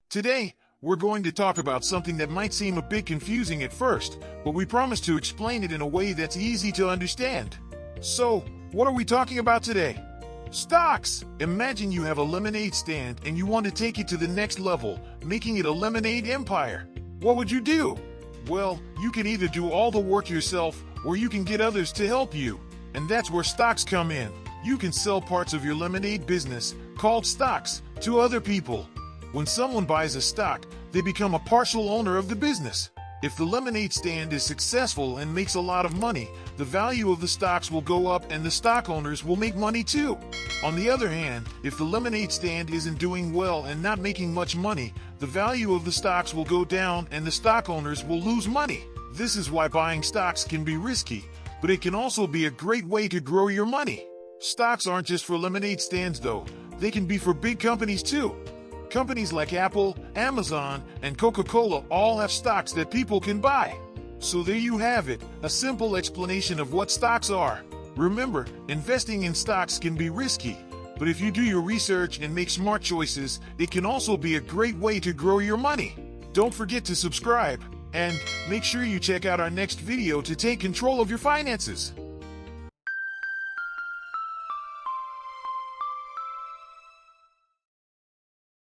Today, we're going to talk about something that might seem a bit confusing at first, but we promise to explain it in a way that's easy to understand. So, what are we talking about today? Stocks! Imagine you have a lemonade stand and you want to take it to the next level, making it a lemonade empire. What would you do? Well, you can either do all the work yourself, or you can get others to help you. And that's where stocks come in. You can sell parts of your lemonade business, called stocks, to other people. When someone buys a stock, they become a partial owner of the business. If the lemonade stand is successful and makes a lot of money, the value of the stocks will go up and the stock owners will make money too. On the other hand, if the lemonade stand isn't doing well and not making much money, the value of the stocks will go down and the stock owners will lose money. This is why buying stocks can be risky, but it can also be a great way to grow your money. Stocks aren't just for lemonade stands though, they can be for big companies too. Companies like Apple, Amazon, and Coca-Cola all have stocks that people can buy. So there you have it, a simple explanation of what stocks are. Remember, investing in stocks can be risky, but if you do your research and make smart choices, it can also be a great way to grow your money. Don't forget to subscribe, and make sure you check out our next video to take control of your finances.